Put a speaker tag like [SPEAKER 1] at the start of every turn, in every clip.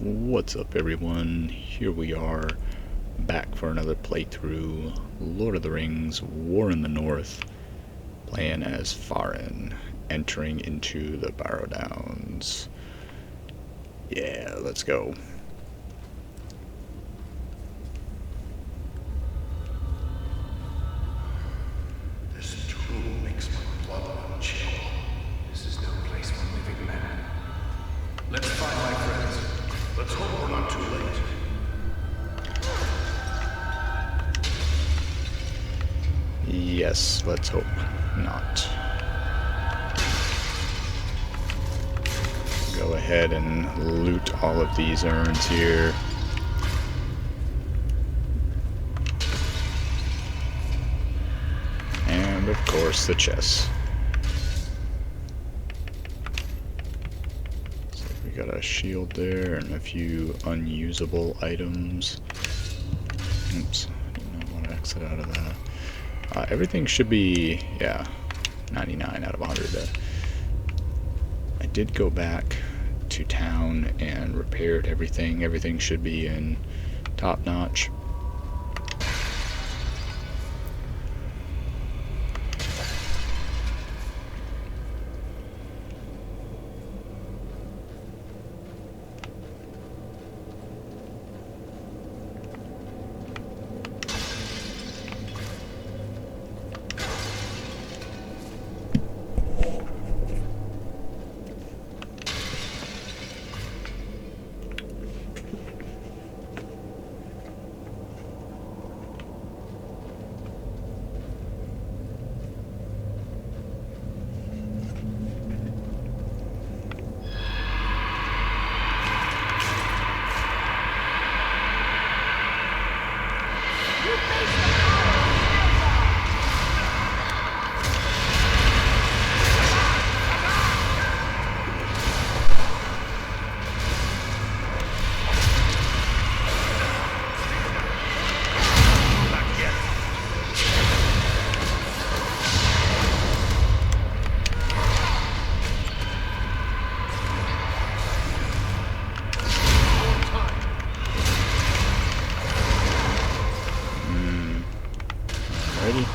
[SPEAKER 1] What's up, everyone? Here we are, back for another playthrough, Lord of the Rings, War in the North, playing as Farin, entering into the Barrow Downs. Yeah, let's go.
[SPEAKER 2] This tomb makes my blood run chill. This is no place for living men. Let's find my friends. Let's hope we're not too late.
[SPEAKER 1] Yes, let's hope not. Go ahead and loot all of these urns here. And of course the chests. So we got a shield there and a few unusable items. Oops, I did not want to exit out of that. Everything should be, yeah, 99 out of 100. I did go back to town and repaired everything. Everything should be in top notch. Ready?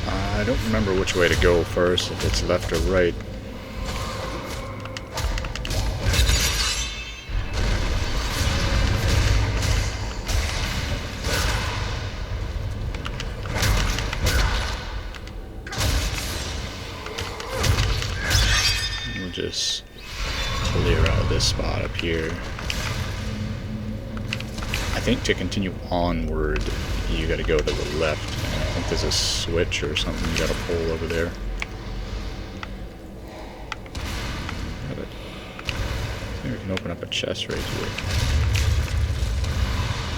[SPEAKER 1] I don't remember which way to go first, if it's left or right. We'll just clear out this spot up here. I think to continue onward, you gotta go to the left. And I think there's a switch or something you gotta pull over there. I think we can open up a chest right here.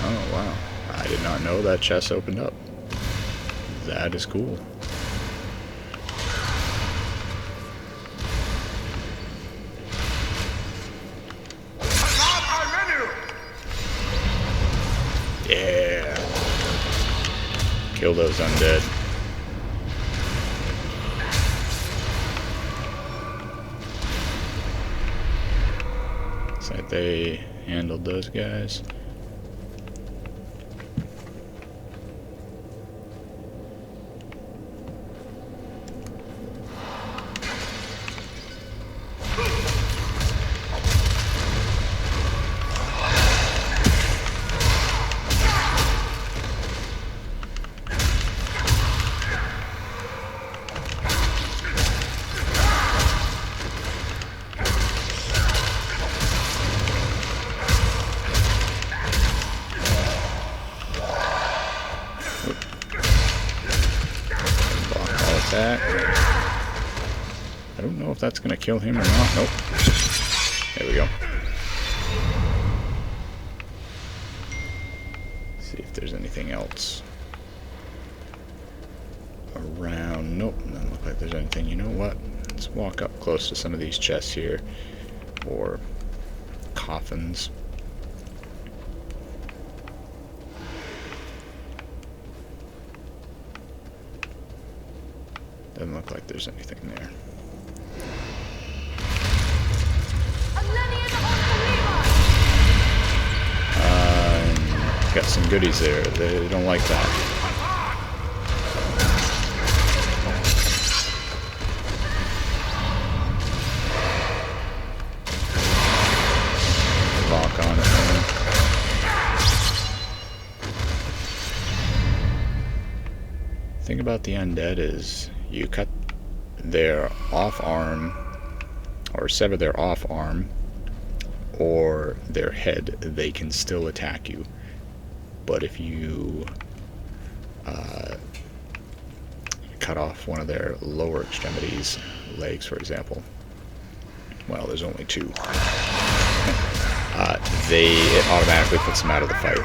[SPEAKER 1] Oh, wow. I did not know that chest opened up. That is cool. Yeah. Kill those undead. Looks like they handled those guys. I don't know if that's going to kill him or not. Nope. There we go. See if there's anything else around. Nope, doesn't look like there's anything. You know what? Let's walk up close to some of these chests here, or coffins. Doesn't look like there's anything there. Got some goodies there. They don't like that. Lock on it. Thing about the undead is you cut their off arm or sever their off arm or their head, they can still attack you. But if you cut off one of their lower extremities, legs for example, well, there's only two, it automatically puts them out of the fight.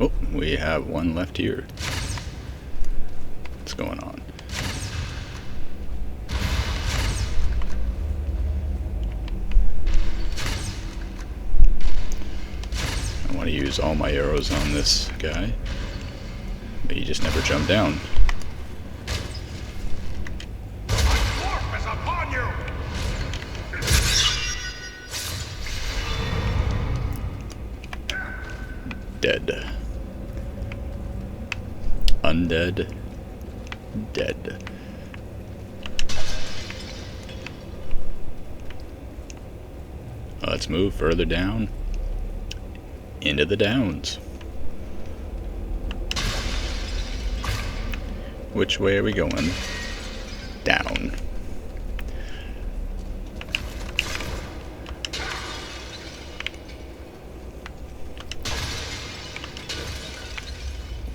[SPEAKER 1] Oh, we have one left here. What's going on? I want to use all my arrows on this guy, but he just never jumped down. Dead. Undead. Dead. Let's move further down into the downs. Which way are we going? Down.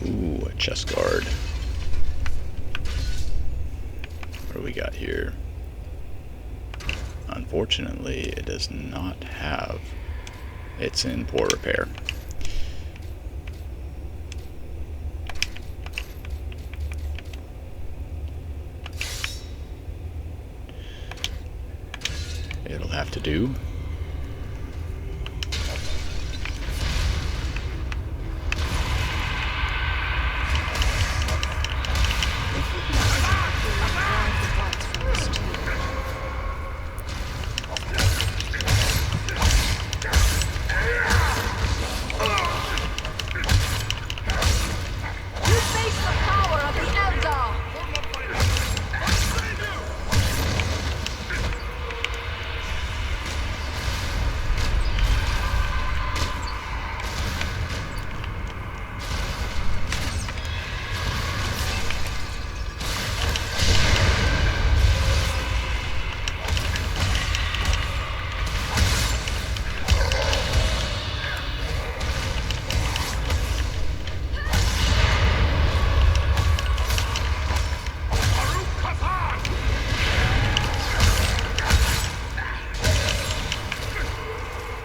[SPEAKER 1] Ooh, a chest guard. What do we got here? Unfortunately, it does not have. It's in poor repair. It'll have to do.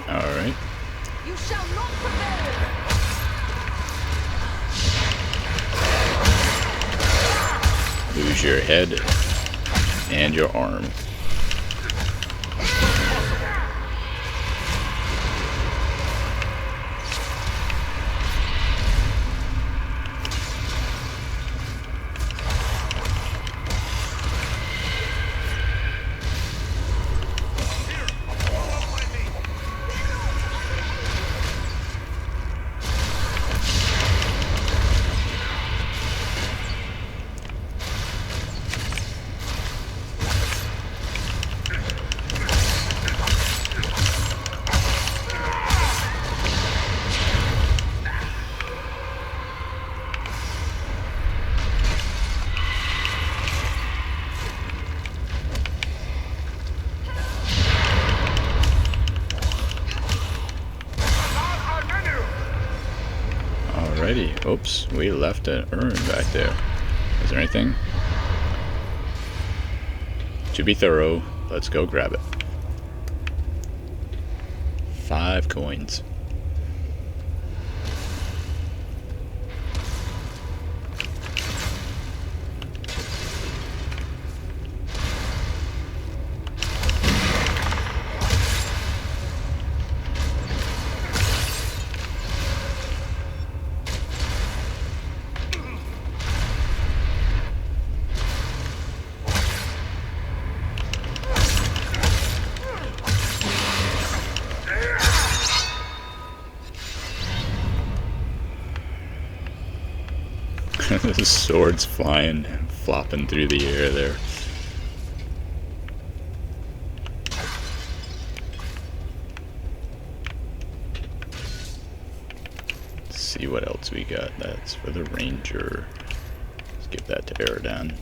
[SPEAKER 1] Alright.
[SPEAKER 3] You shall not prevail.
[SPEAKER 1] Lose your head and your arm. Alrighty. Oops, we left an urn back there. Is there anything? To be thorough, let's go grab it. 5 coins. His sword's flying, flopping through the air there. Let's see what else we got. That's for the ranger. Let's give that to Eridan.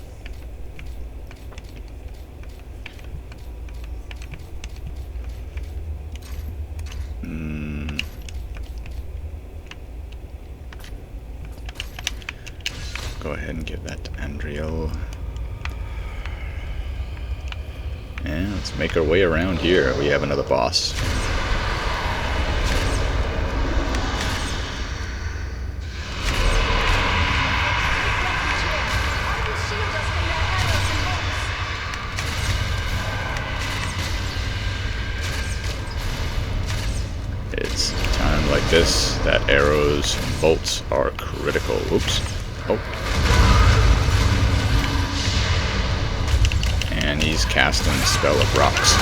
[SPEAKER 1] Go ahead and give that to Andriel. And let's make our way around here. We have another boss. It's time like this that arrows and bolts are critical. Oops. Oh. And he's casting a spell of rocks.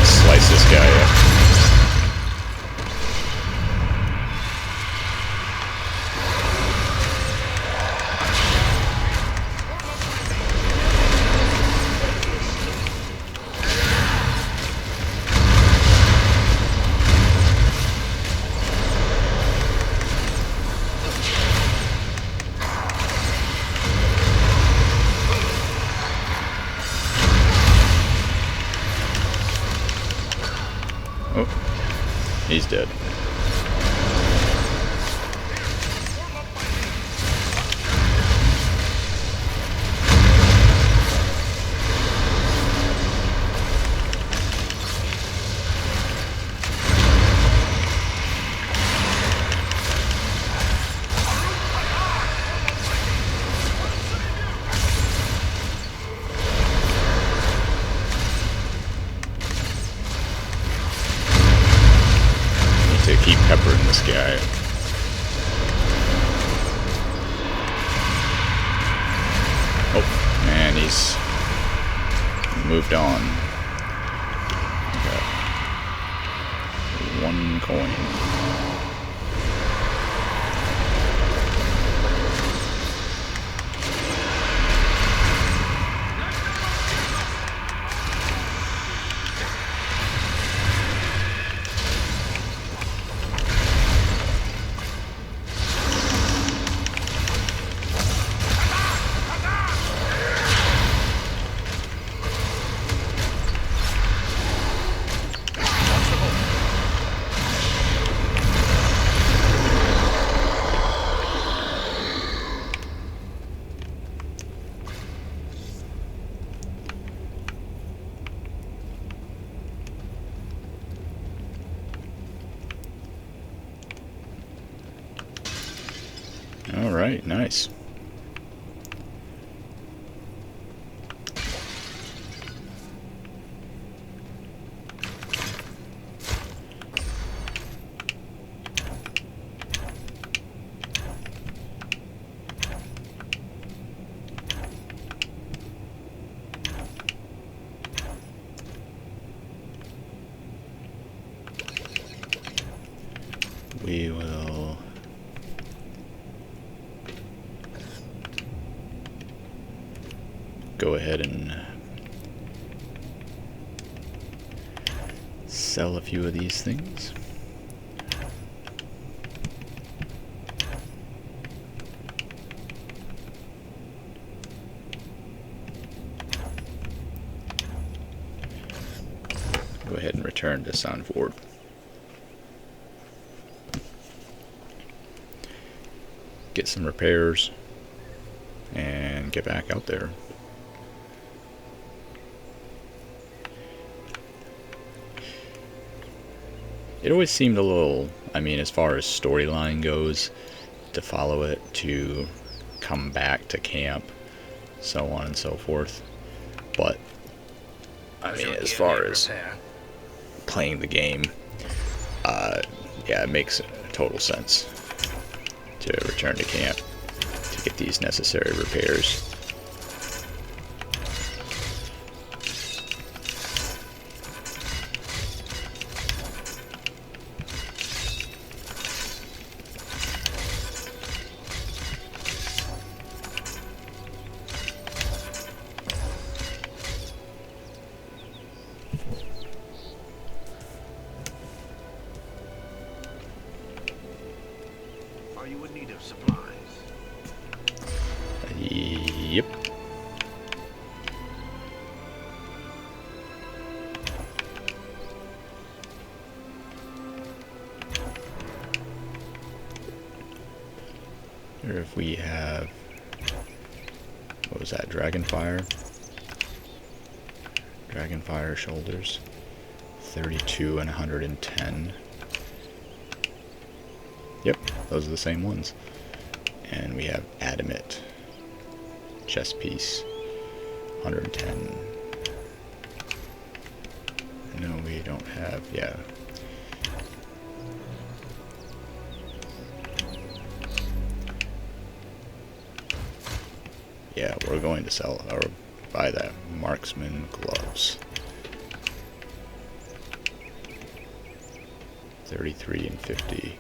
[SPEAKER 1] Slice this guy up. Oh, he's dead. To keep peppering this guy. Oh, and he's moved on. Got 1 coin. Alright, nice. We will go ahead and sell a few of these things. Go ahead and return this on board. Get some repairs and get back out there. It always seemed a little, I mean, as far as storyline goes, to follow it, to come back to camp, so on and so forth. But I mean, as far as playing the game, yeah, it makes total sense to return to camp to get these necessary repairs.
[SPEAKER 2] Are you in need of supplies?
[SPEAKER 1] Yep. Or if we have, what was that, Dragonfire? Dragonfire shoulders, 32 and 110. Yep, those are the same ones. And we have adamant chest piece, 110. No, we don't have, yeah. Yeah, we're going to sell or buy that marksman gloves. 33 and 50.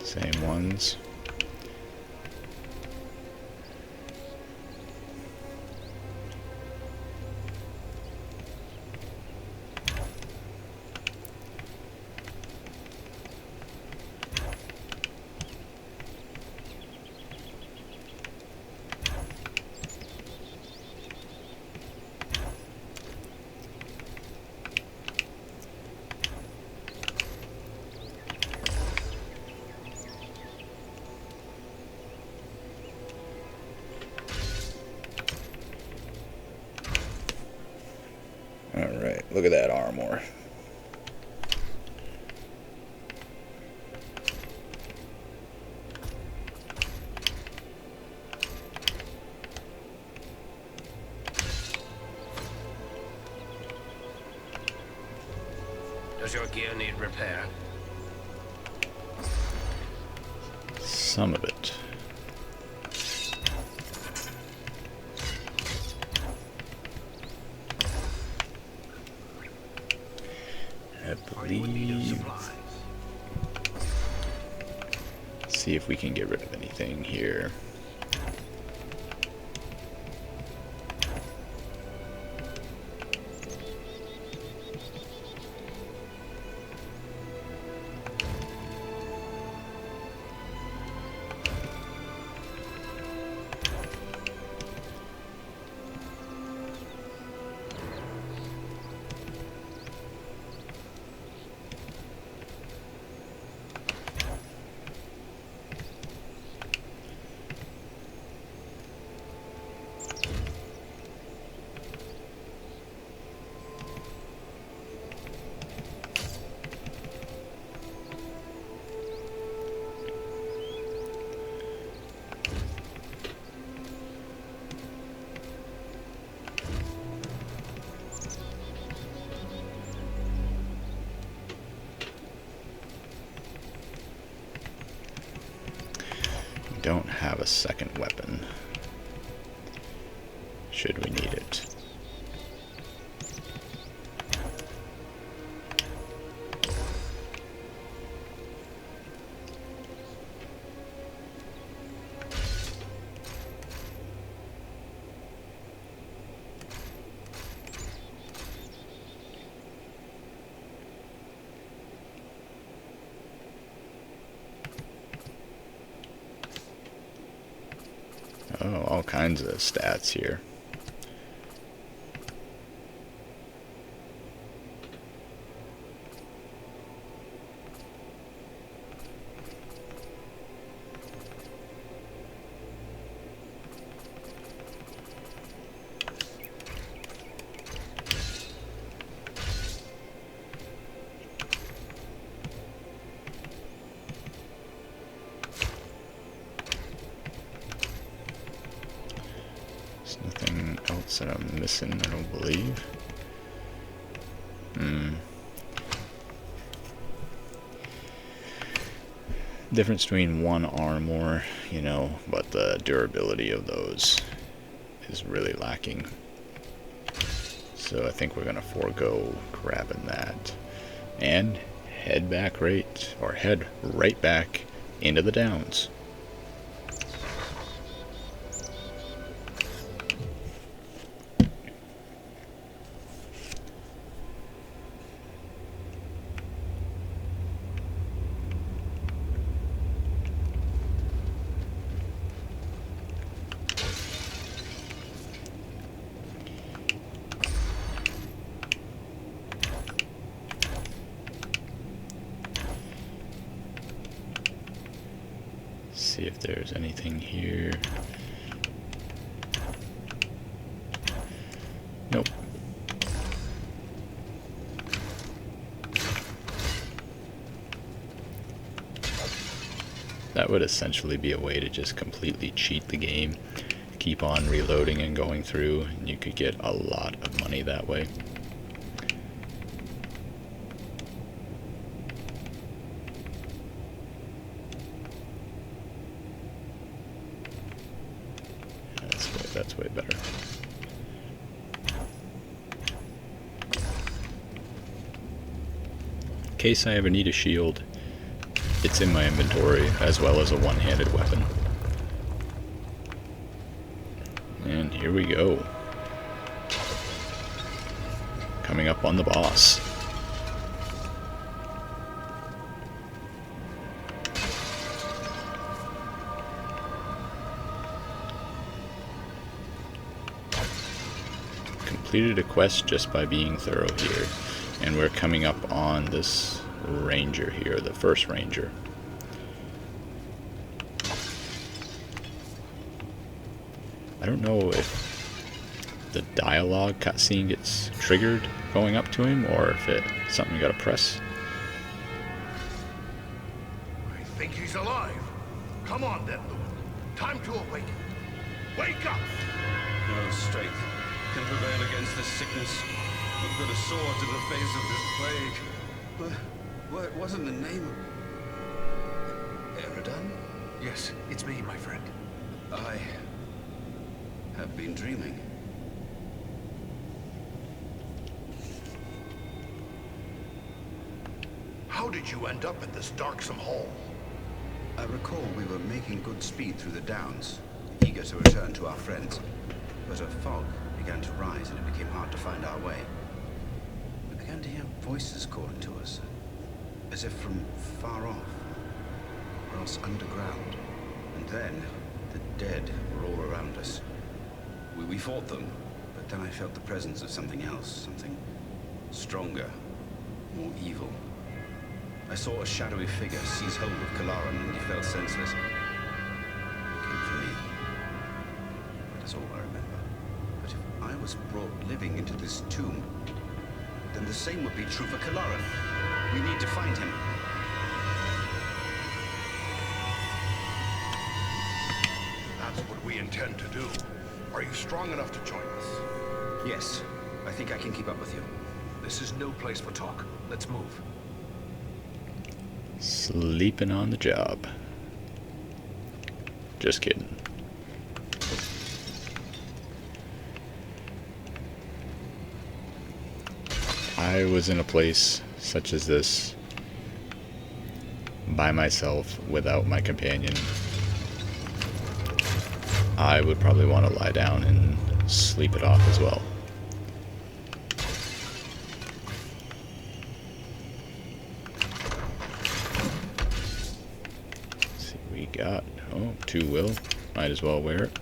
[SPEAKER 1] Same ones. Alright, look at that armor.
[SPEAKER 2] Does your gear need repair?
[SPEAKER 1] Some of it. I believe. See if we can get rid of anything here. don't have a second weapon. Should we need it? Oh, all kinds of stats here. Nothing else that I'm missing, I don't believe. Difference between one armor, you know, but the durability of those is really lacking. So I think we're gonna forego grabbing that and head right back into the downs. See if there's anything here. Nope. That would essentially be a way to just completely cheat the game. Keep on reloading and going through, and you could get a lot of money that way. That's way better. In case I ever need a shield, it's in my inventory, as well as a one-handed weapon. And here we go. Coming up on the boss. Completed a quest just by being thorough here, and we're coming up on this ranger here, the first ranger. I don't know if the dialogue cutscene gets triggered going up to him, or if it's something you gotta press.
[SPEAKER 2] I think he's alive. Come on, Deadloop. Time to awaken. Wake up!
[SPEAKER 4] No strength can prevail against this sickness. We've got a sword to the face of this plague. What wasn't the name of Eridan?
[SPEAKER 2] Yes, it's me, my friend.
[SPEAKER 4] I have been dreaming.
[SPEAKER 2] How did you end up at this darksome hole?
[SPEAKER 4] I recall we were making good speed through the downs, eager to return to our friends. But a fog began to rise and it became hard to find our way. We began to hear voices calling to us, as if from far off, or else underground. And then, the dead were all around us. We fought them, but then I felt the presence of something else, something stronger, more evil. I saw a shadowy figure seize hold of Kalaran and he fell senseless. He came for me. That's all I remember. But if I was brought living into this tomb, then the same would be true for Kalaran. We need to find him.
[SPEAKER 2] That's what we intend to do. Are you strong enough to join us?
[SPEAKER 4] Yes, I think I can keep up with you.
[SPEAKER 2] This is no place for talk. Let's move.
[SPEAKER 1] Sleeping on the job. Just kidding. I was in a place such as this by myself without my companion. I would probably want to lie down and sleep it off as well. Let's see, we got 2 will. Might as well wear it.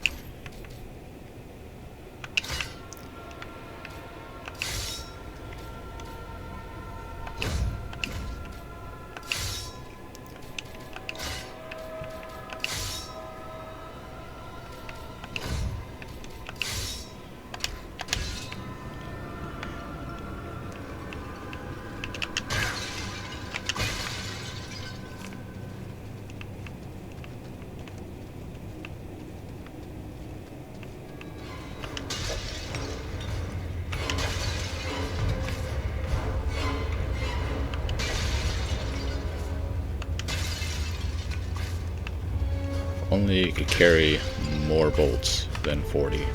[SPEAKER 1] Only it could carry more bolts than 40.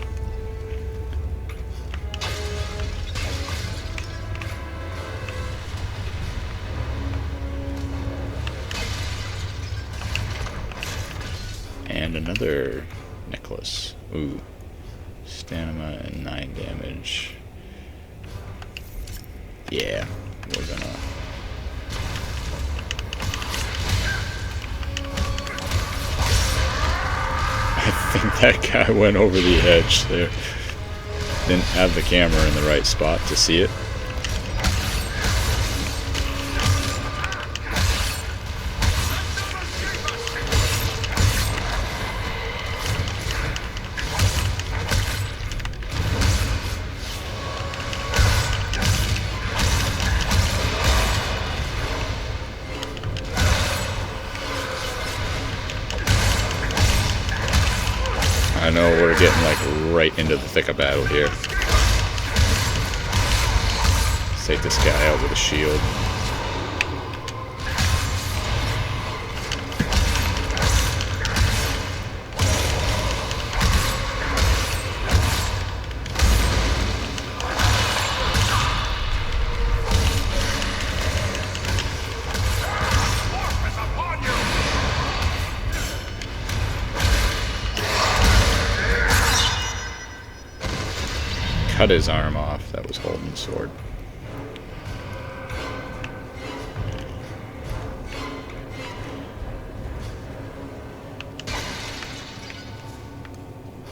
[SPEAKER 1] And another necklace. Ooh. Stamina and 9 damage. Yeah, we're gonna... I think that guy went over the edge there. Didn't have the camera in the right spot to see it. I know we're getting like right into the thick of battle here. Let's take this guy out with a shield. Cut his arm off that was holding the sword.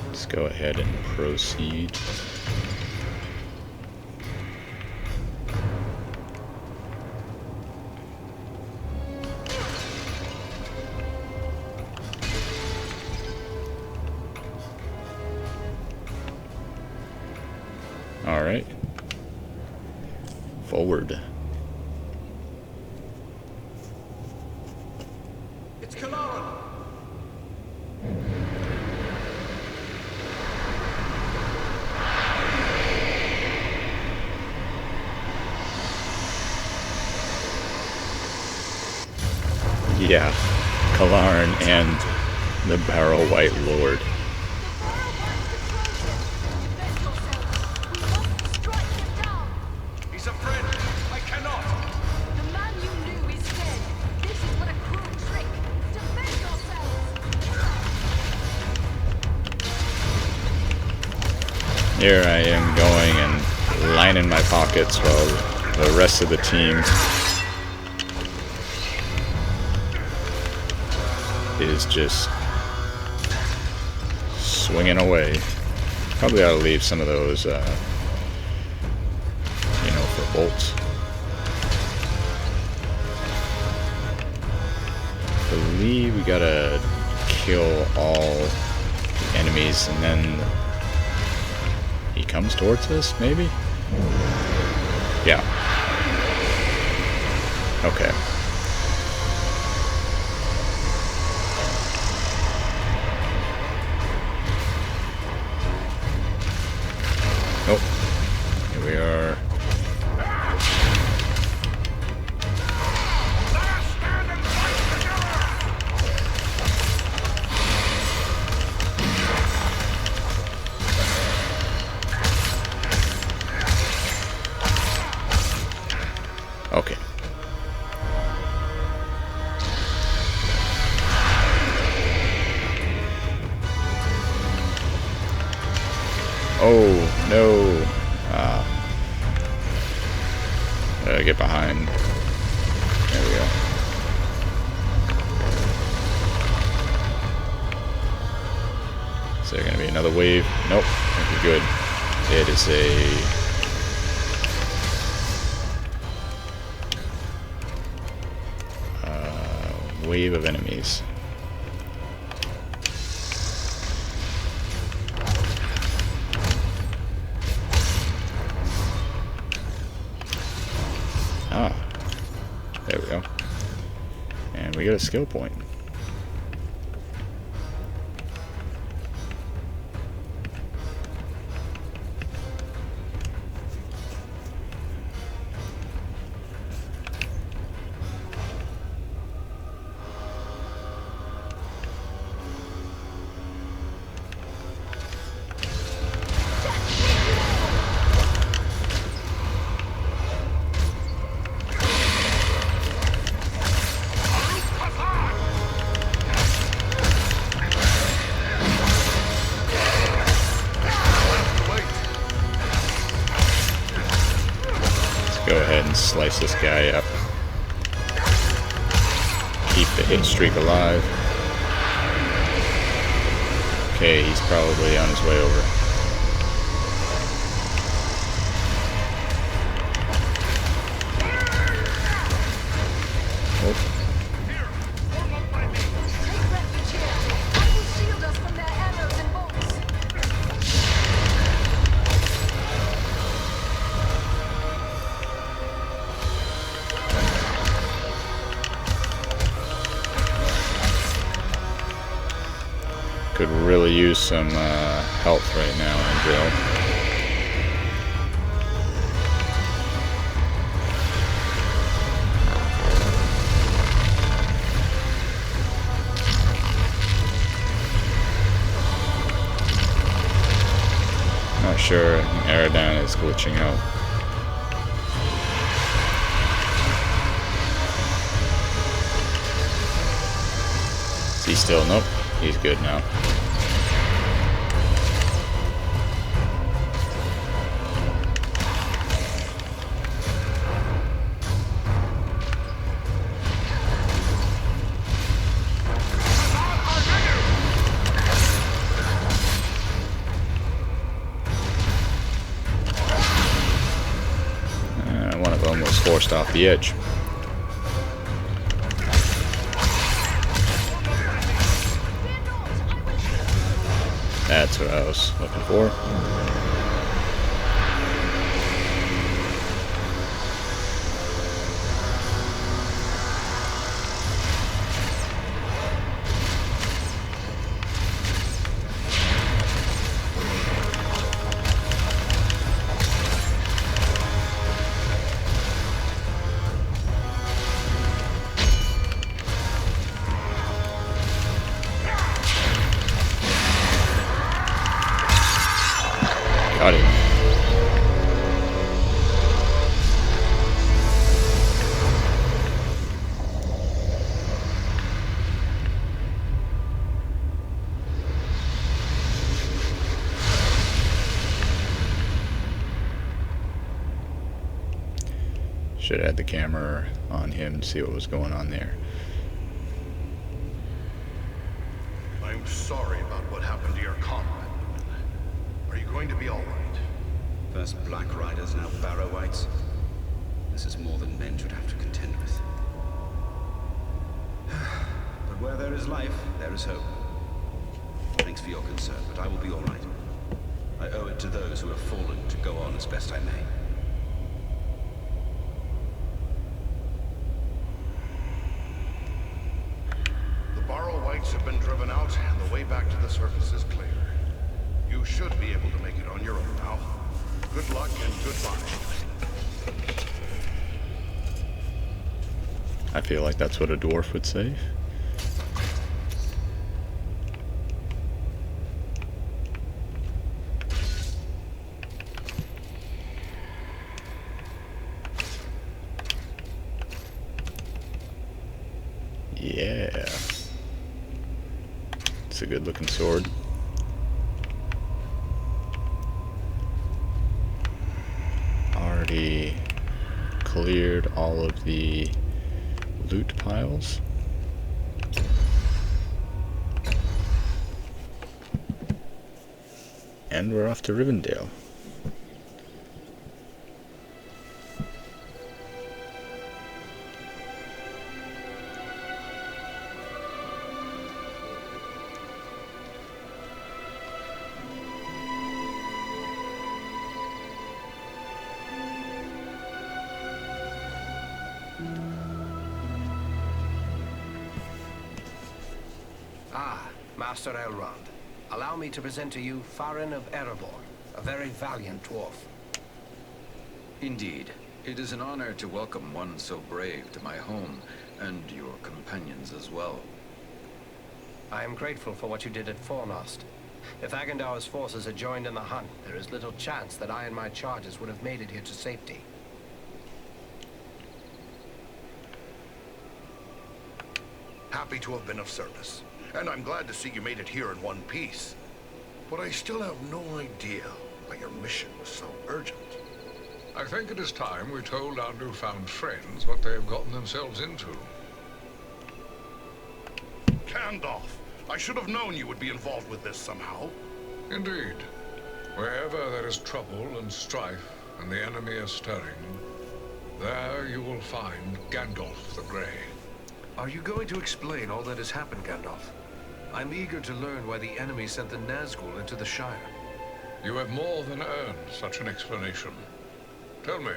[SPEAKER 1] Let's go ahead and proceed. All right. Forward.
[SPEAKER 2] It's Kalaran!
[SPEAKER 1] Yeah, Kalaran and the Barrow White Lord.
[SPEAKER 2] He's a friend! I cannot!
[SPEAKER 3] The man you knew is dead. This is but a cruel trick. Defend yourselves.
[SPEAKER 1] Here I am going and lining my pockets while the rest of the team is just swinging away. Probably ought to leave some of those, you know, for bolts. I believe we gotta kill all the enemies and then he comes towards us, maybe? Yeah. Okay. Oh, here we are. Oh, no. Get behind. There we go. Is there going to be another wave? Nope. Okay, good. It is a wave of enemies. Ah, there we go. And we got a skill point. Go ahead and slice this guy up. Keep the hit streak alive. Okay, he's probably on his way over. Oh.
[SPEAKER 3] Take refuge here. I will shield us from their arrows and bolts.
[SPEAKER 1] Could really use some health right now, Angel. Not sure. Aerodon is glitching out. Is he still? Nope. He's good now. One of them was forced off the edge. That's what I was looking for. Got it. Should have had the camera on him to see what was going on there.
[SPEAKER 2] I'm sorry about what happened to your comrade. Are you going to be all right?
[SPEAKER 4] First Black Riders, now Barrow Whites. This is more than men should have to contend with. But where there is life, there is hope. Thanks for your concern, but I will be all right. I owe it to those who have fallen to go on as best I may.
[SPEAKER 2] The Barrow Whites have been driven out, and the way back to the surface is clear. You should be able to make it on your own now. Good luck and goodbye.
[SPEAKER 1] I feel like that's what a dwarf would say. Yeah. It's a good looking sword. cleared all of the loot piles. And we're off to Rivendell.
[SPEAKER 5] Ah, Master Elrond. Allow me to present to you Farin of Erebor, a very valiant dwarf.
[SPEAKER 6] Indeed. It is an honor to welcome one so brave to my home, and your companions as well.
[SPEAKER 5] I am grateful for what you did at Fornost. If Agandaur's forces had joined in the hunt, there is little chance that I and my charges would have made it here to safety.
[SPEAKER 2] Happy to have been of service. And I'm glad to see you made it here in one piece. But I still have no idea why your mission was so urgent.
[SPEAKER 7] I think it is time we told our newfound friends what they have gotten themselves into.
[SPEAKER 2] Gandalf, I should have known you would be involved with this somehow.
[SPEAKER 7] Indeed. Wherever there is trouble and strife, and the enemy is stirring, there you will find Gandalf the Grey.
[SPEAKER 8] Are you going to explain all that has happened, Gandalf? I'm eager to learn why the enemy sent the Nazgul into the Shire.
[SPEAKER 7] You have more than earned such an explanation. Tell me,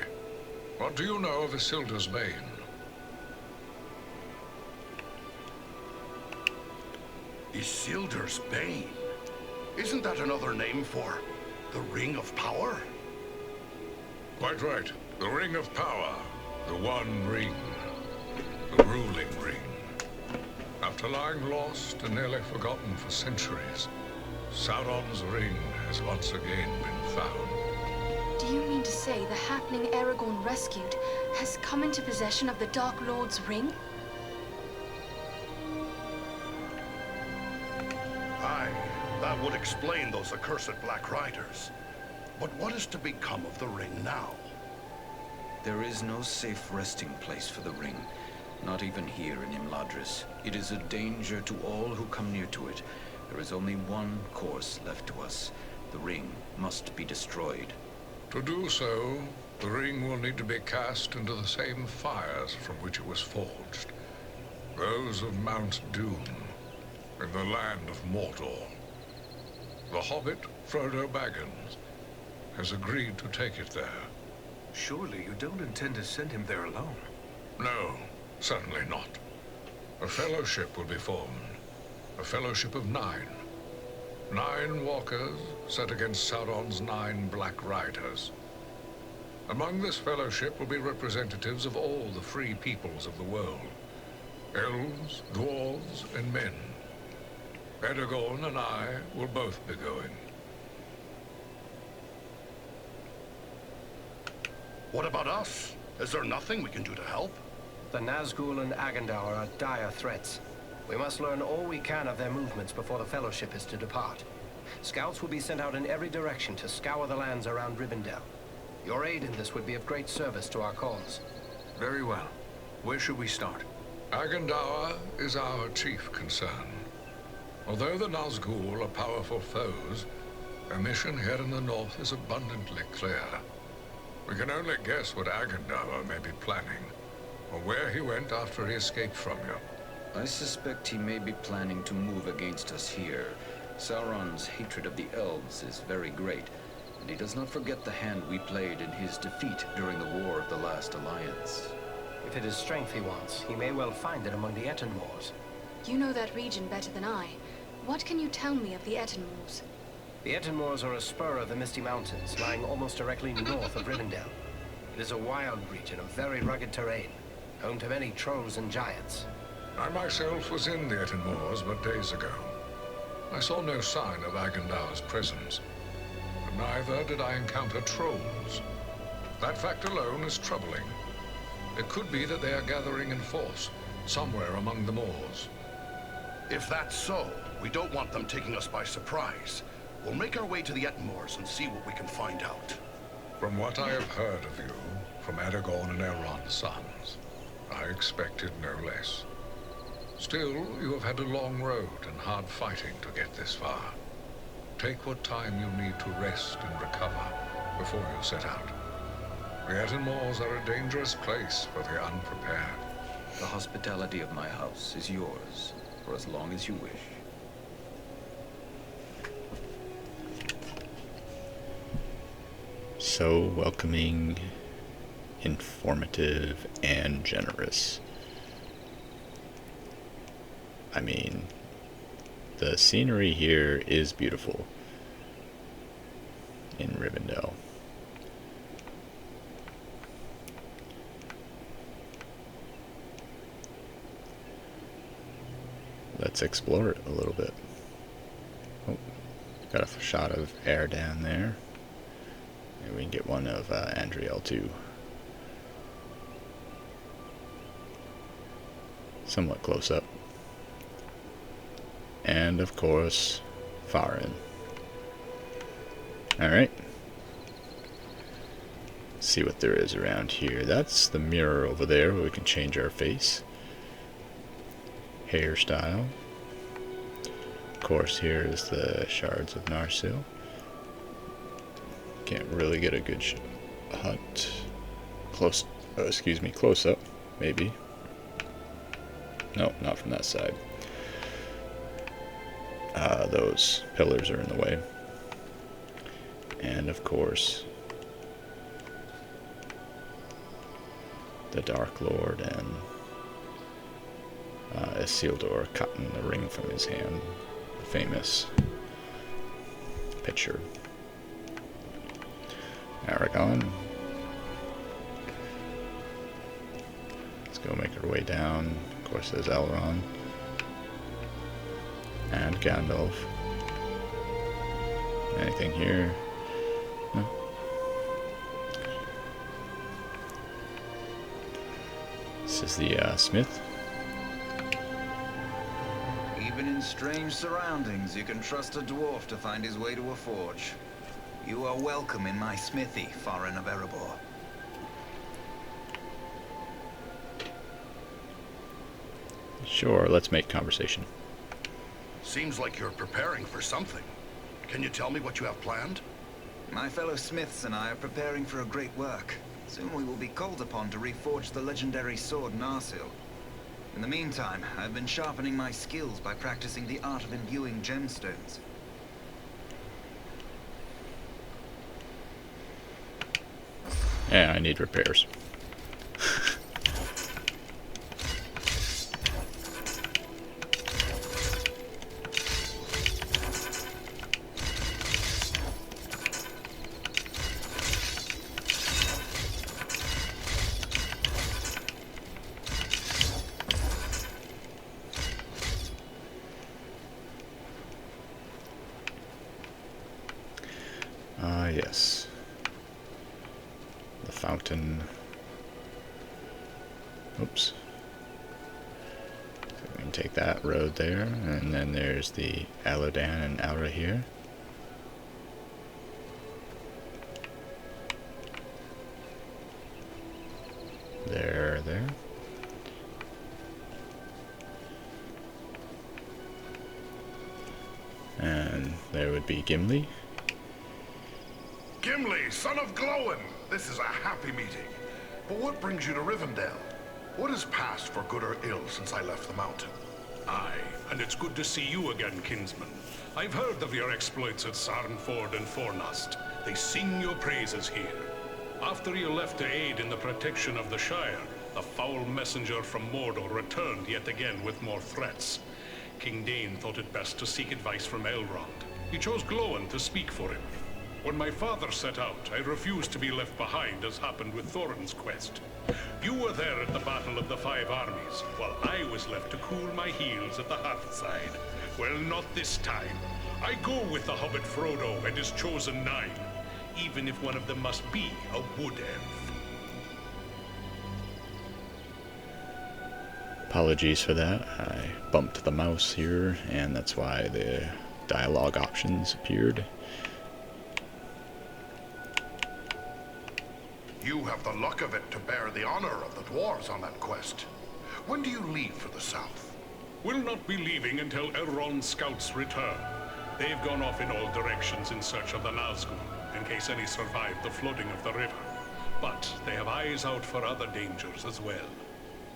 [SPEAKER 7] what do you know of Isildur's Bane?
[SPEAKER 2] Isildur's Bane? Isn't that another name for the Ring of Power?
[SPEAKER 7] Quite right. The Ring of Power. The One Ring. The ruling ring. After lying lost and nearly forgotten for centuries, Sauron's ring has once again been found.
[SPEAKER 3] Do you mean to say the happening Aragorn rescued has come into possession of the Dark Lord's ring?
[SPEAKER 2] Aye, that would explain those accursed Black Riders. But what is to become of the ring now?
[SPEAKER 6] There is no safe resting place for the ring. Not even here in Imladris. It is a danger to all who come near to it. There is only one course left to us. The ring must be destroyed.
[SPEAKER 7] To do so, the ring will need to be cast into the same fires from which it was forged. Those of Mount Doom, in the land of Mordor. The hobbit, Frodo Baggins, has agreed to take it there.
[SPEAKER 8] Surely you don't intend to send him there alone?
[SPEAKER 7] No. Certainly not. A fellowship will be formed. A fellowship of 9. 9 walkers set against Sauron's 9 Black Riders. Among this fellowship will be representatives of all the free peoples of the world. Elves, dwarves, and men. Aragorn and I will both be going.
[SPEAKER 2] What about us? Is there nothing we can do to help?
[SPEAKER 5] The Nazgul and Agandaur are dire threats. We must learn all we can of their movements before the Fellowship is to depart. Scouts will be sent out in every direction to scour the lands around Rivendell. Your aid in this would be of great service to our cause.
[SPEAKER 8] Very well. Where should we start?
[SPEAKER 7] Agandaur is our chief concern. Although the Nazgul are powerful foes, their mission here in the north is abundantly clear. We can only guess what Agandaur may be planning, or where he went after he escaped from you.
[SPEAKER 6] I suspect he may be planning to move against us here. Sauron's hatred of the elves is very great, and he does not forget the hand we played in his defeat during the War of the Last Alliance.
[SPEAKER 5] If it is strength he wants, he may well find it among the Etenmoors.
[SPEAKER 3] You know that region better than I. What can you tell me of the Etenmoors?
[SPEAKER 5] The Etenmoors are a spur of the Misty Mountains, lying almost directly north of Rivendell. It is a wild region of very rugged terrain, home to many trolls and giants.
[SPEAKER 7] I myself was in the Etenmoors but days ago. I saw no sign of Agandaur's presence, but neither did I encounter trolls. That fact alone is troubling. It could be that they are gathering in force, somewhere among the moors.
[SPEAKER 2] If that's so, we don't want them taking us by surprise. We'll make our way to the Etenmoors and see what we can find out.
[SPEAKER 7] From what I have heard of you, from Aragorn and Elrond's sons. I expected no less. Still, you have had a long road and hard fighting to get this far. Take what time you need to rest and recover before you set out. The Etenmoors are a dangerous place for the unprepared.
[SPEAKER 6] The hospitality of my house is yours for as long as you wish.
[SPEAKER 1] So welcoming, informative, and generous. I mean, the scenery here is beautiful in Rivendell. Let's explore it a little bit. Oh, got a shot of Erdan there. And we can get one of Andriel too. Somewhat close up. And of course, Farin. Alright. See what there is around here. That's the mirror over there where we can change our face. Hairstyle. Of course, here is the shards of Narsil. Can't really get a good close up, maybe. No, not from that side. Those pillars are in the way. And of course, the Dark Lord and Isildur cutting the ring from his hand. The famous picture. Aragorn. Let's go make our way down. Of course, there's Elrond. And Gandalf. Anything here? No. This is the smith.
[SPEAKER 9] Even in strange surroundings, you can trust a dwarf to find his way to a forge. You are welcome in my smithy, Farin of Erebor.
[SPEAKER 1] Sure, let's make conversation.
[SPEAKER 2] Seems like you're preparing for something. Can you tell me what you have planned?
[SPEAKER 9] My fellow smiths and I are preparing for a great work. Soon we will be called upon to reforge the legendary sword Narsil. In the meantime, I've been sharpening my skills by practicing the art of imbuing gemstones.
[SPEAKER 1] Yeah, I need repairs. Yes. The fountain. Oops. So we can take that road there, and then there's the Aladan and Aura here. There. And there would be Gimli.
[SPEAKER 2] Gimli, son of Glóin! This is a happy meeting. But what brings you to Rivendell? What has passed for good or ill since I left the mountain?
[SPEAKER 7] Aye, and it's good to see you again, kinsman. I've heard of your exploits at Sarnford and Fornost. They sing your praises here. After you left to aid in the protection of the Shire, the foul messenger from Mordor returned yet again with more threats. King Dain thought it best to seek advice from Elrond. He chose Glóin to speak for him. When my father set out, I refused to be left behind, as happened with Thorin's quest. You were there at the Battle of the Five Armies, while I was left to cool my heels at the hearthside. Well, not this time. I go with the hobbit Frodo and his chosen 9, even if one of them must be a wood elf.
[SPEAKER 1] Apologies for that. I bumped the mouse here, and that's why the dialogue options appeared.
[SPEAKER 2] You have the luck of it to bear the honor of the dwarves on that quest. When do you leave for the south?
[SPEAKER 10] We'll not be leaving until Elrond's scouts return. They've gone off in all directions in search of the Nazgul, in case any survive the flooding of the river. But they have eyes out for other dangers as well.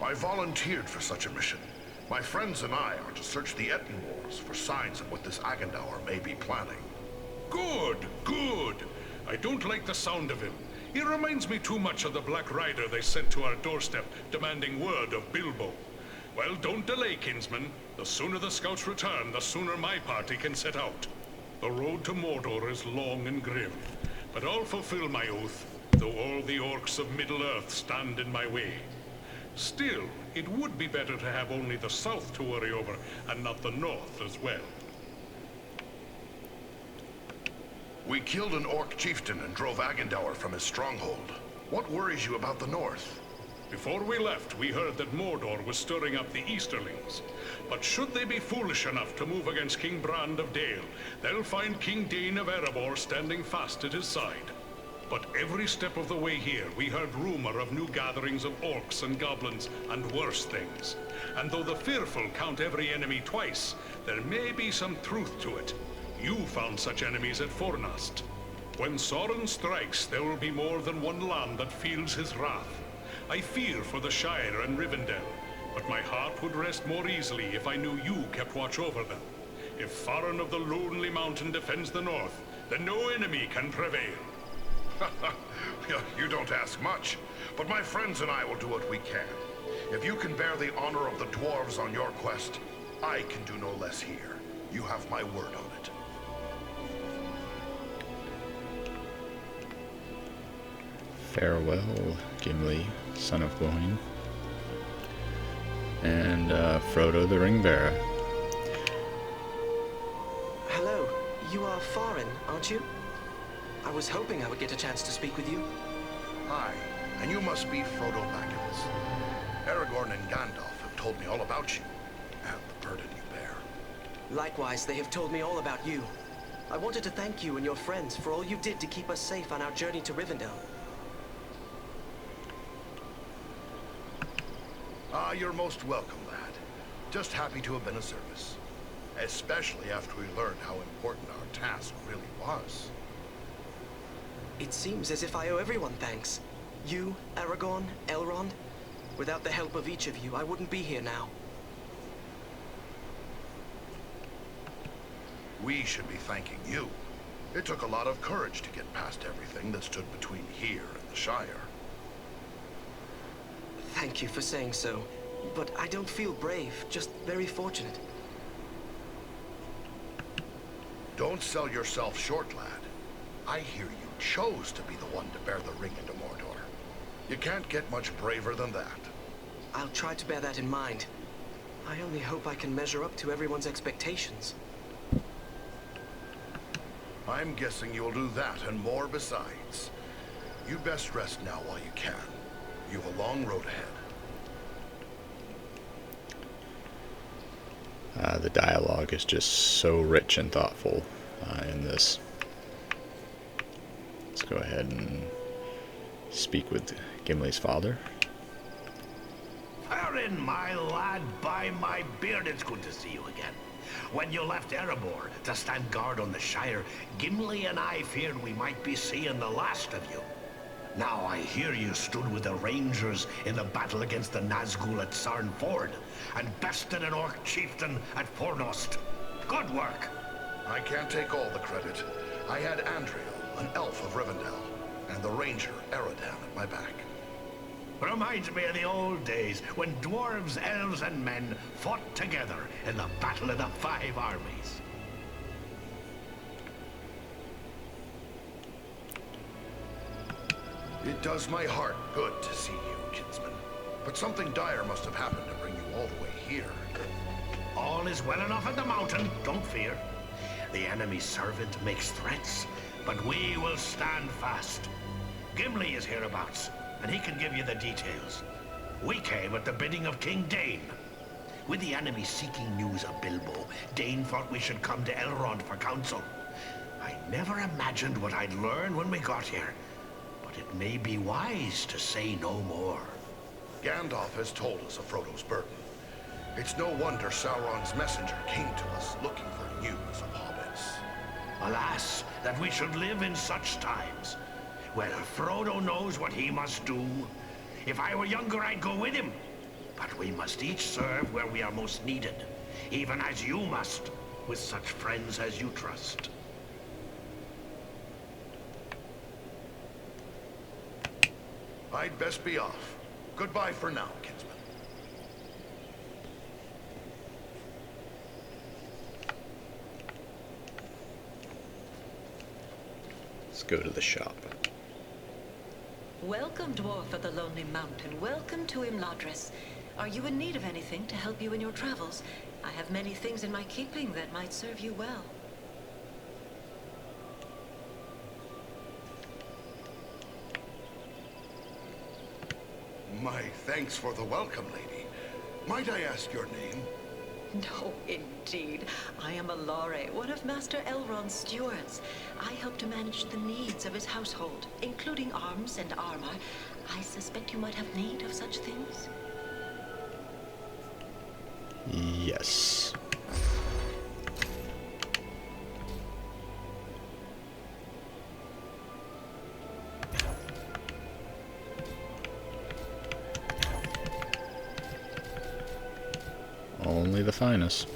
[SPEAKER 2] I volunteered for such a mission. My friends and I are to search the Etten Wars for signs of what this Agandaur may be planning.
[SPEAKER 10] Good, good. I don't like the sound of him. He reminds me too much of the Black Rider they sent to our doorstep, demanding word of Bilbo. Well, don't delay, kinsman. The sooner the scouts return, the sooner my party can set out. The road to Mordor is long and grim, but I'll fulfill my oath, though all the orcs of Middle-earth stand in my way. Still, it would be better to have only the south to worry over, and not the north as well.
[SPEAKER 2] We killed an orc chieftain and drove Agandaur from his stronghold. What worries you about the north?
[SPEAKER 10] Before we left, we heard that Mordor was stirring up the Easterlings. But should they be foolish enough to move against King Brand of Dale, they'll find King Dane of Erebor standing fast at his side. But every step of the way here, we heard rumor of new gatherings of orcs and goblins and worse things. And though the fearful count every enemy twice, there may be some truth to it. You found such enemies at Fornast. When Sauron strikes, there will be more than one land that feels his wrath. I fear for the Shire and Rivendell, but my heart would rest more easily if I knew you kept watch over them. If Farin of the Lonely Mountain defends the north, then no enemy can prevail.
[SPEAKER 2] You don't ask much, but my friends and I will do what we can. If you can bear the honor of the dwarves on your quest, I can do no less here. You have my word on it.
[SPEAKER 1] Farewell, Gimli, son of Gloin. And Frodo the Ringbearer.
[SPEAKER 11] Hello, you are Farin, aren't you? I was hoping I would get a chance to speak with you.
[SPEAKER 2] Hi, and you must be Frodo Baggins. Aragorn and Gandalf have told me all about you, and the burden you bear.
[SPEAKER 11] Likewise, they have told me all about you. I wanted to thank you and your friends for all you did to keep us safe on our journey to Rivendell.
[SPEAKER 2] Ah, you're most welcome, lad. Just happy to have been of service. Especially after we learned how important our task really was.
[SPEAKER 11] It seems as if I owe everyone thanks. You, Aragorn, Elrond. Without the help of each of you, I wouldn't be here now.
[SPEAKER 2] We should be thanking you. It took a lot of courage to get past everything that stood between here and the Shire.
[SPEAKER 11] Thank you for saying so, but I don't feel brave, just very fortunate.
[SPEAKER 2] Don't sell yourself short, lad. I hear you chose to be the one to bear the ring into Mordor. You can't get much braver than that.
[SPEAKER 11] I'll try to bear that in mind. I only hope I can measure up to everyone's expectations.
[SPEAKER 2] I'm guessing you'll do that and more besides. You best rest now while you can. You've a long road ahead.
[SPEAKER 1] The dialogue is just so rich and thoughtful in this. Let's go ahead and speak with Gimli's father.
[SPEAKER 12] Farin, my lad, by my beard, it's good to see you again. When you left Erebor to stand guard on the Shire, Gimli and I feared we might be seeing the last of you. Now I hear you stood with the Rangers in the battle against the Nazgul at Sarn Ford, and bested an orc chieftain at Fornost. Good work.
[SPEAKER 2] I can't take all the credit. I had Andriel, an elf of Rivendell, and the ranger, Eradan, at my back.
[SPEAKER 12] Reminds me of the old days when dwarves, elves, and men fought together in the Battle of the Five Armies.
[SPEAKER 2] It does my heart good to see you, kinsman. But something dire must have happened to bring you all the way here.
[SPEAKER 12] All is well enough at the mountain, don't fear. The enemy's servant makes threats, but we will stand fast. Gimli is hereabouts, and he can give you the details. We came at the bidding of King Dane. With the enemy seeking news of Bilbo, Dane thought we should come to Elrond for counsel. I never imagined what I'd learn when we got here, but but it may be wise to say no more.
[SPEAKER 2] Gandalf has told us of Frodo's burden. It's no wonder Sauron's messenger came to us looking for news of hobbits.
[SPEAKER 12] Alas, that we should live in such times. Well, Frodo knows what he must do. If I were younger, I'd go with him. But we must each serve where we are most needed, even as you must, with such friends as you trust.
[SPEAKER 2] I'd best be off. Goodbye for now, kinsman.
[SPEAKER 1] Let's go to the shop.
[SPEAKER 13] Welcome, dwarf of the Lonely Mountain. Welcome to Imladris. Are you in need of anything to help you in your travels? I have many things in my keeping that might serve you well.
[SPEAKER 2] My thanks for the welcome, lady. Might I ask your name?
[SPEAKER 13] No, indeed. I am Alare, one of Master Elrond's stewards. I help to manage the needs of his household, including arms and armor. I suspect you might have need of such things.
[SPEAKER 1] Yes. Only the finest.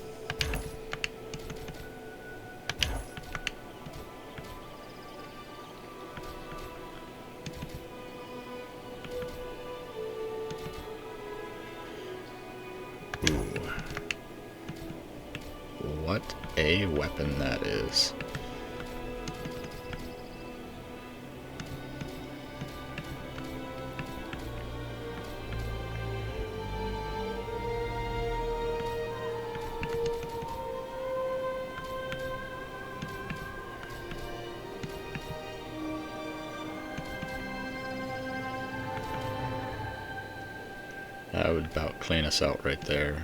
[SPEAKER 1] Ooh. What a weapon that is. That would about clean us out right there.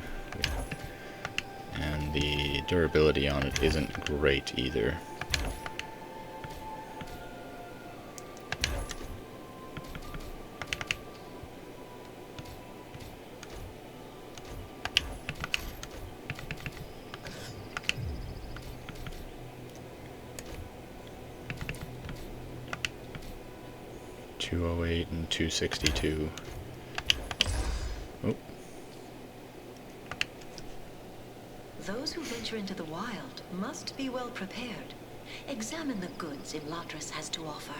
[SPEAKER 1] And the durability on it isn't great either. .208 and 262. Oh.
[SPEAKER 13] Those who venture into the wild must be well prepared. Examine the goods Imladris has to offer.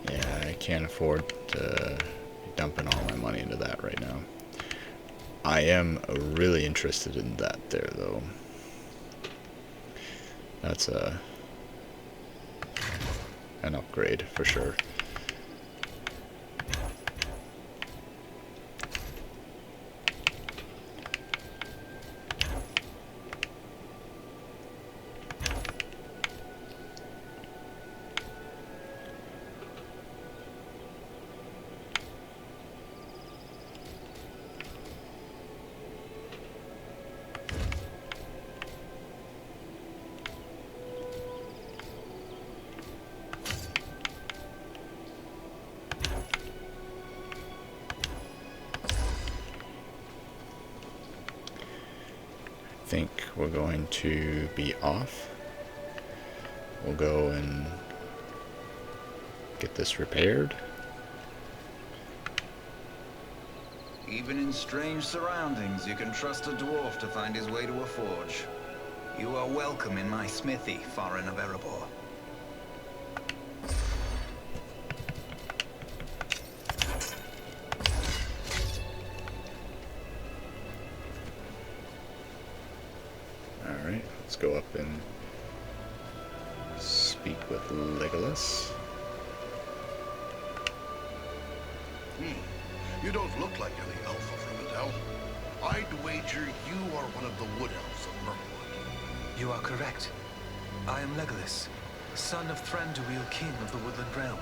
[SPEAKER 1] Yeah, I can't afford to be dumping all my money into that right now. I am really interested in that there, though. That's an upgrade for sure. Think we're going to be off. We'll go and get this repaired.
[SPEAKER 9] Even in strange surroundings, you can trust a dwarf to find his way to a forge. You are welcome in my smithy, Farin of Erebor.
[SPEAKER 1] Alright, let's go up and speak with Legolas.
[SPEAKER 2] You don't look like any elf of Rivendell. I'd wager you are one of the wood elves of Mirkwood.
[SPEAKER 14] You are correct. I am Legolas, son of Thranduil, king of the Woodland Realm.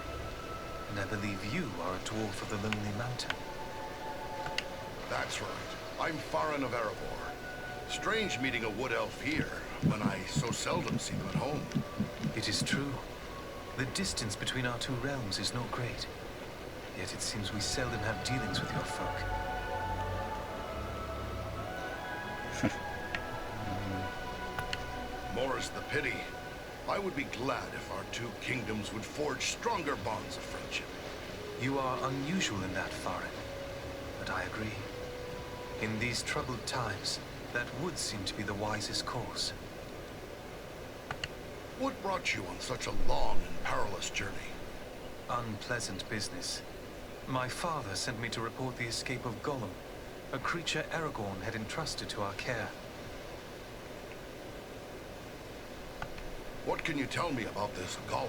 [SPEAKER 14] And I believe you are a dwarf of the Lonely Mountain.
[SPEAKER 2] That's right. I'm Farin of Erebor. Strange meeting a wood elf here, when I so seldom see them at home.
[SPEAKER 14] It is true. The distance between our two realms is not great. Yet it seems we seldom have dealings with your folk.
[SPEAKER 2] More's the pity. I would be glad if our two kingdoms would forge stronger bonds of friendship.
[SPEAKER 14] You are unusual in that, Farin. But I agree. In these troubled times, that would seem to be the wisest course.
[SPEAKER 2] What brought you on such a long and perilous journey?
[SPEAKER 14] Unpleasant business. My father sent me to report the escape of Gollum, a creature Aragorn had entrusted to our care.
[SPEAKER 2] What can you tell me about this Gollum?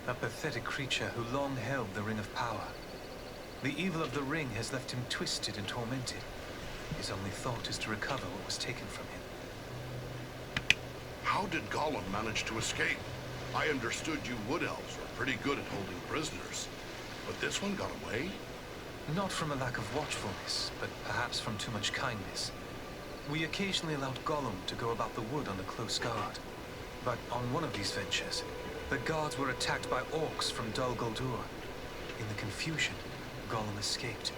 [SPEAKER 14] A pathetic creature who long held the Ring of Power. The evil of the ring has left him twisted and tormented. His only thought is to recover what was taken from him.
[SPEAKER 2] How did Gollum manage to escape? I understood you Wood Elves were pretty good at holding prisoners. But this one got away?
[SPEAKER 14] Not from a lack of watchfulness, but perhaps from too much kindness. We occasionally allowed Gollum to go about the wood under close guard. But on one of these ventures, the guards were attacked by orcs from Dol Guldur. In the confusion, Gollum escaped.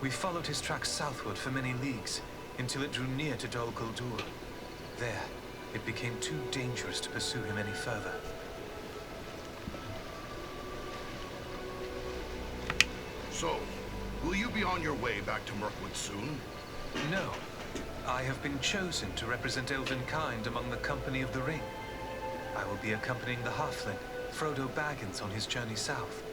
[SPEAKER 14] We followed his tracks southward for many leagues, until it drew near to Dol Guldur. There, it became too dangerous to pursue him any further.
[SPEAKER 2] So, will you be on your way back to Mirkwood soon?
[SPEAKER 14] No. I have been chosen to represent Elvenkind among the Company of the Ring. I will be accompanying the halfling, Frodo Baggins, on his journey south.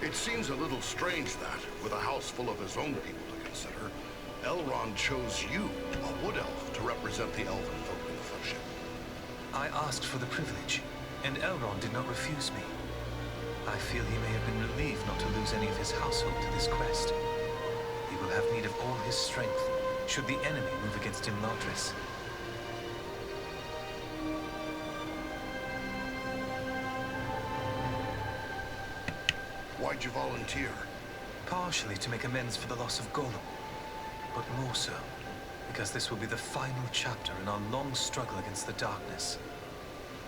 [SPEAKER 2] It seems a little strange that, with a house full of his own people to consider, Elrond chose you, a wood elf, to represent the elven folk in the Fellowship.
[SPEAKER 14] I asked for the privilege, and Elrond did not refuse me. I feel he may have been relieved not to lose any of his household to this quest. He will have need of all his strength, should the enemy move against Imladris.
[SPEAKER 2] Why'd you volunteer?
[SPEAKER 14] Partially to make amends for the loss of Gollum, but more so because this will be the final chapter in our long struggle against the darkness.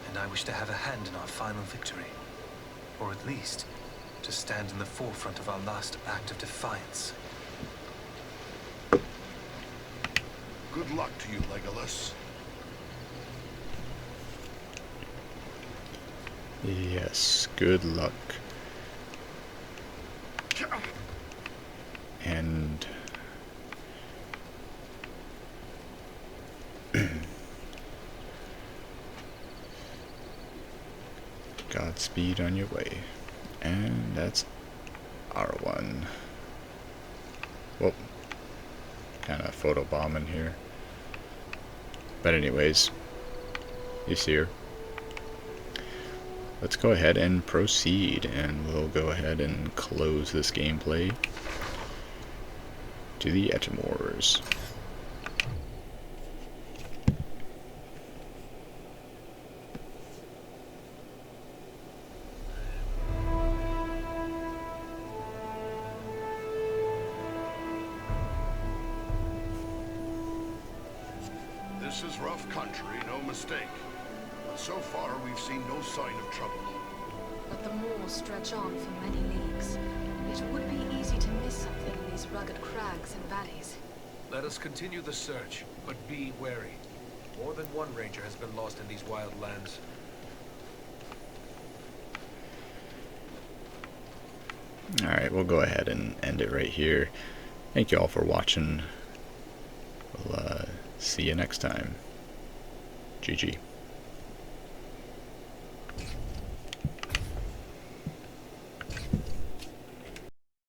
[SPEAKER 14] And I wish to have a hand in our final victory. Or at least, to stand in the forefront of our last act of defiance.
[SPEAKER 2] Good luck to you, Legolas.
[SPEAKER 1] Yes, good luck. And Godspeed on your way. And that's our one. Whoa. Kind of photobombing here. But anyways, you see her. Let's go ahead and proceed, and we'll go ahead and close this gameplay to the Ettimors.
[SPEAKER 2] This is rough country, no mistake. But so far, we've seen no sign of trouble.
[SPEAKER 3] But the moors stretch on for many leagues. It would be easy to miss something in these rugged crags and valleys.
[SPEAKER 8] Let us continue the search, but be wary. More than one ranger has been lost in these wild lands.
[SPEAKER 1] Alright, we'll go ahead and end it right here. Thank you all for watching. We'll see you next time. GG.